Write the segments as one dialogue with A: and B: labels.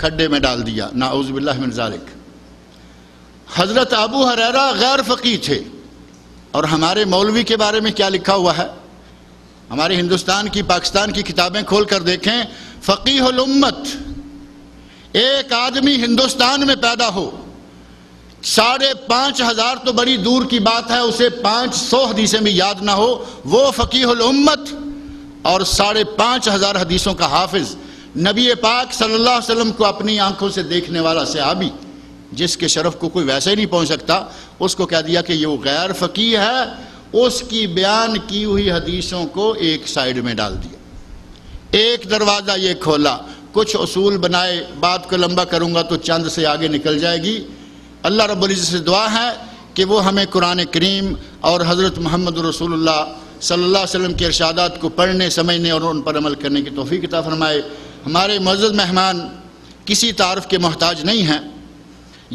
A: کھڈے میں ڈال دیا، نعوذ باللہ من ذالک۔ حضرت ابو ہریرہ غیر فقیہ تھے، اور ہمارے مولوی کے بارے میں کیا لکھا ہوا ہے؟ ہمارے ہندوستان کی، پاکستان کی کتابیں کھول کر دیکھیں، فقیہ الامت، ایک آدمی ہندوستان میں پیدا ہو، 5,500 تو بڑی دور کی بات ہے، اسے 500 حدیثیں بھی یاد نہ ہو، وہ فقیہ الامت، اور 5,500 حدیثوں کا حافظ، نبی پاک صلی اللہ علیہ وسلم کو اپنی آنکھوں سے دیکھنے والا صحابی، جس کے شرف کو کوئی ویسے ہی نہیں پہنچ سکتا، اس کو کہہ دیا کہ یہ وہ غیر فقیہ ہے، اس کی بیان کی ہوئی حدیثوں کو ایک سائیڈ میں ڈال دیا، ایک دروازہ یہ کھولا، کچھ اصول بنائے، بات کو لمبا کروں گا تو چند سے آگے نکل جائے گی۔ اللہ رب العزت سے دعا ہے کہ وہ ہمیں قرآن کریم اور حضرت محمد رسول اللہ صلی اللہ علیہ وسلم کے ارشادات کو پڑھنے، سمجھنے اور ان پر عمل کرنے کی توفیق عطا فرمائے۔ ہمارے معزز مہمان کسی تعارف کے محتاج نہیں ہیں،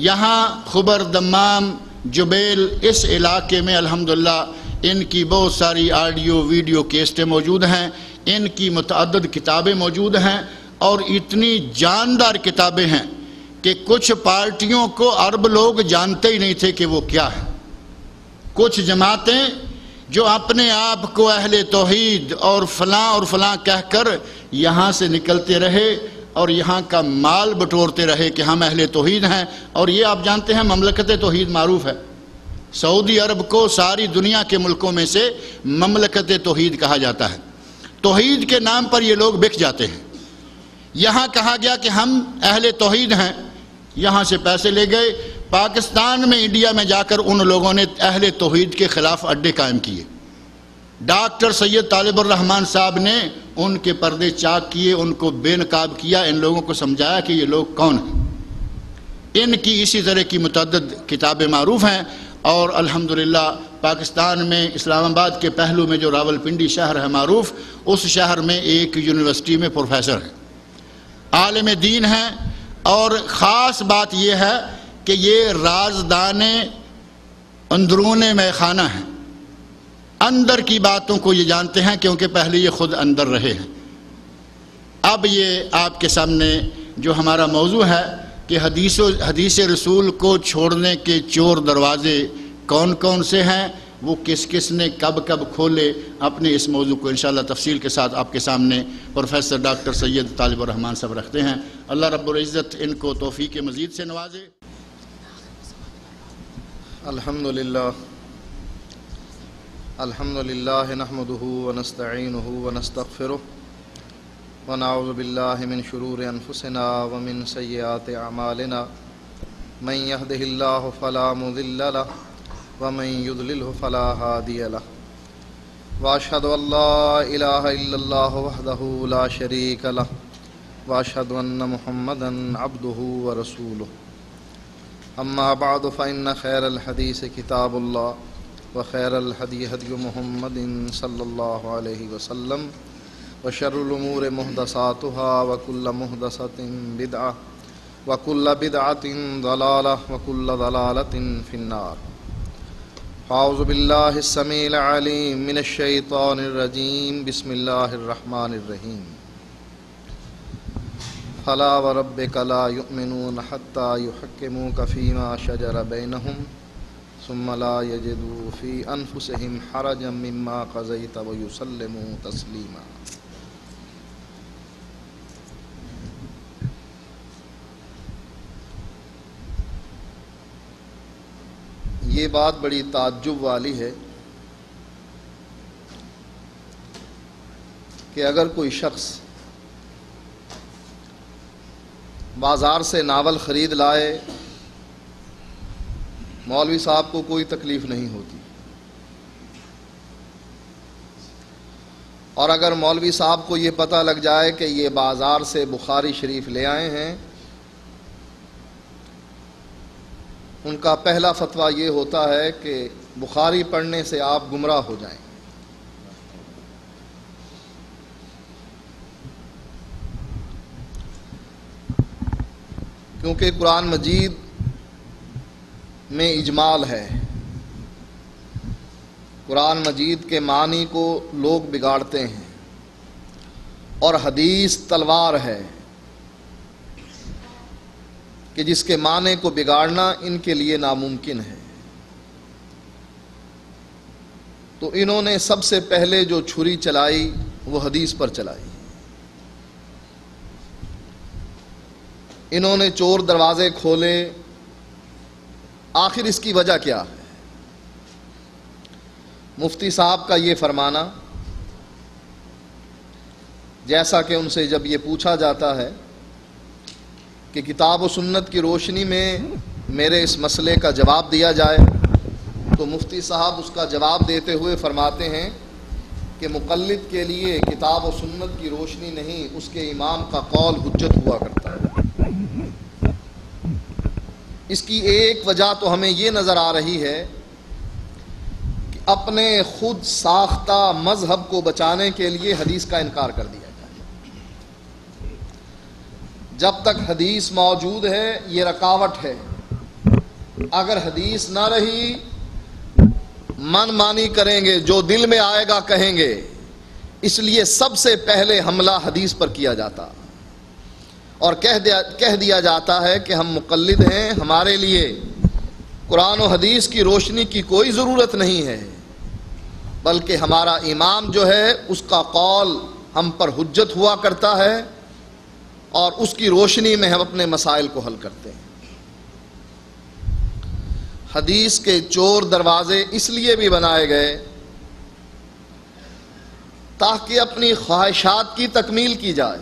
A: یہاں خبر، دمام، جبیل، اس علاقے میں الحمدللہ ان کی بہت ساری آڈیو ویڈیو کیسٹیں موجود ہیں، ان کی متعدد کتابیں موجود ہیں، اور اتنی جاندار کتابیں ہیں کہ کچھ پارٹیوں کو عرب لوگ جانتے ہی نہیں تھے کہ وہ کیا ہے۔ کچھ جماعتیں جو اپنے آپ کو اہل توحید اور فلاں کہہ کر یہاں سے نکلتے رہے اور یہاں کا مال بٹورتے رہے کہ ہم اہل توحید ہیں، اور یہ آپ جانتے ہیں مملکت توحید معروف ہے، سعودی عرب کو ساری دنیا کے ملکوں میں سے مملکت توحید کہا جاتا ہے۔ توحید کے نام پر یہ لوگ بک جاتے ہیں۔ یہاں کہا گیا کہ ہم اہل توحید ہیں، یہاں سے پیسے لے گئے، پاکستان میں، انڈیا میں جا کر ان لوگوں نے اہل توحید کے خلاف اڈے قائم کیے۔ ڈاکٹر سید طالب الرحمن صاحب نے ان کے پردے چاک کیے، ان کو بے نقاب کیا، ان لوگوں کو سمجھایا کہ یہ لوگ کون ہیں۔ ان کی اسی طرح کی متعدد کتابیں معروف ہیں، اور الحمدللہ پاکستان میں اسلام آباد کے پہلو میں جو راولپنڈی شہر ہے معروف، اس شہر میں ایک یونیورسٹی میں پروفیسر ہیں، عالم دین ہیں، اور خاص بات یہ ہے کہ یہ رازدان اندرون میخانہ ہیں، اندر کی باتوں کو یہ جانتے ہیں کیونکہ پہلے یہ خود اندر رہے ہیں۔ اب یہ آپ کے سامنے جو ہمارا موضوع ہے کہ حدیث رسول کو چھوڑنے کے چور دروازے کون کون سے ہیں، وہ کس کس نے کب کب کھولے، اپنے اس موضوع کو انشاءاللہ تفصیل کے ساتھ آپ کے سامنے پروفیسر ڈاکٹر سید طالب الرحمن صاحب رکھتے ہیں۔ اللہ رب العزت ان کو توفیق مزید سے نوازے۔
B: الحمدللہ نحمده ونستعینه ونستغفره ونعوذ باللہ من شرور انفسنا ومن سیئات اعمالنا من يهده الله فلا مضل له ومن يضلله فلا هادي له واشهد ان لا اله الا الله وحده لا شريك له واشهد ان محمدا عبده ورسوله اما بعد فان خير الحديث كتاب الله وخير الهدي هدي محمد صلى الله عليه وسلم وشر الامور محدثاتها وكل محدثة بدعة وكل بدعة ضلالة وكل ضلالة في النار۔ اعوذ باللہ السمیع العلیم من الشیطان الرجیم، بسم اللہ الرحمن الرحیم۔ فلا وربک لا یؤمنون حتی یحکموک فیما شجر بینہم ثم لا یجدوا فی انفسہم حرجا مما قضیت ویسلموا تسلیما۔ یہ بات بڑی تعجب والی ہے کہ اگر کوئی شخص بازار سے ناول خرید لائے، مولوی صاحب کو کوئی تکلیف نہیں ہوتی، اور اگر مولوی صاحب کو یہ پتہ لگ جائے کہ یہ بازار سے بخاری شریف لے آئے ہیں، ان کا پہلا فتویٰ یہ ہوتا ہے کہ بخاری پڑھنے سے آپ گمراہ ہو جائیں۔ کیونکہ قرآن مجید میں اجمال ہے، قرآن مجید کے معنی کو لوگ بگاڑتے ہیں، اور حدیث تلوار ہے، کہ جس کے معنی کو بگاڑنا ان کے لیے ناممکن ہے۔ تو انہوں نے سب سے پہلے جو چھری چلائی وہ حدیث پر چلائی۔ انہوں نے چور دروازے کھولے۔ آخر اس کی وجہ کیا ہے؟ مفتی صاحب کا یہ فرمانا، جیسا کہ ان سے جب یہ پوچھا جاتا ہے کہ کتاب و سنت کی روشنی میں میرے اس مسئلے کا جواب دیا جائے، تو مفتی صاحب اس کا جواب دیتے ہوئے فرماتے ہیں کہ مقلد کے لیے کتاب و سنت کی روشنی نہیں، اس کے امام کا قول حجت ہوا کرتا ہے۔ اس کی ایک وجہ تو ہمیں یہ نظر آ رہی ہے کہ اپنے خود ساختہ مذہب کو بچانے کے لیے حدیث کا انکار کر دیا جائے۔ جب تک حدیث موجود ہے یہ رکاوٹ ہے، اگر حدیث نہ رہی من مانی کریں گے، جو دل میں آئے گا کہیں گے، اس لیے سب سے پہلے حملہ حدیث پر کیا جاتا اور کہہ دیا جاتا ہے کہ ہم مقلد ہیں، ہمارے لیے قرآن و حدیث کی روشنی کی کوئی ضرورت نہیں ہے، بلکہ ہمارا امام جو ہے اس کا قول ہم پر حجت ہوا کرتا ہے اور اس کی روشنی میں ہم اپنے مسائل کو حل کرتے ہیں۔ حدیث کے چور دروازے اس لیے بھی بنائے گئے تاکہ اپنی خواہشات کی تکمیل کی جائے۔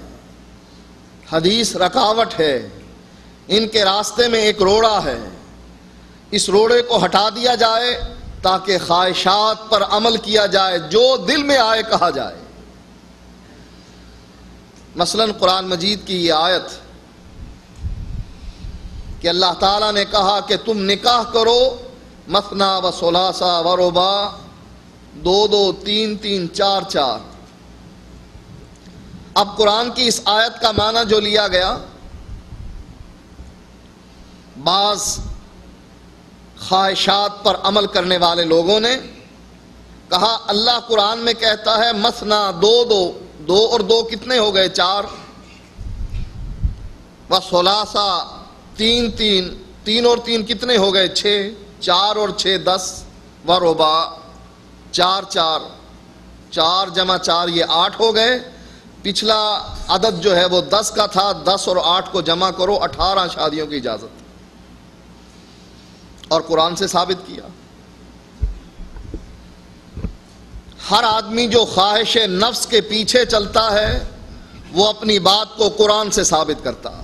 B: حدیث رکاوٹ ہے، ان کے راستے میں ایک روڑا ہے، اس روڑے کو ہٹا دیا جائے تاکہ خواہشات پر عمل کیا جائے، جو دل میں آئے کہا جائے۔ مثلا قرآن مجید کی یہ آیت کہ اللہ تعالیٰ نے کہا کہ تم نکاح کرو مثنا و ثلاثہ و رباع، دو دو تین تین چار چار۔ اب قرآن کی اس آیت کا معنی جو لیا گیا، بعض خواہشات پر عمل کرنے والے لوگوں نے کہا اللہ قرآن میں کہتا ہے مثنا دو دو، دو اور دو کتنے ہو گئے؟ چار، و ثلاثہ تین تین، تین اور تین کتنے ہو گئے؟ چھ، چار اور چھ 10، و رباع چار چار، چار جمع چار یہ 8 ہو گئے۔ پچھلا عدد جو ہے وہ 10 کا تھا، 10 اور 8 کو جمع کرو 18 شادیوں کی اجازت، اور قرآن سے ثابت کیا۔ ہر آدمی جو خواہش نفس کے پیچھے چلتا ہے وہ اپنی بات کو قرآن سے ثابت کرتا ہے۔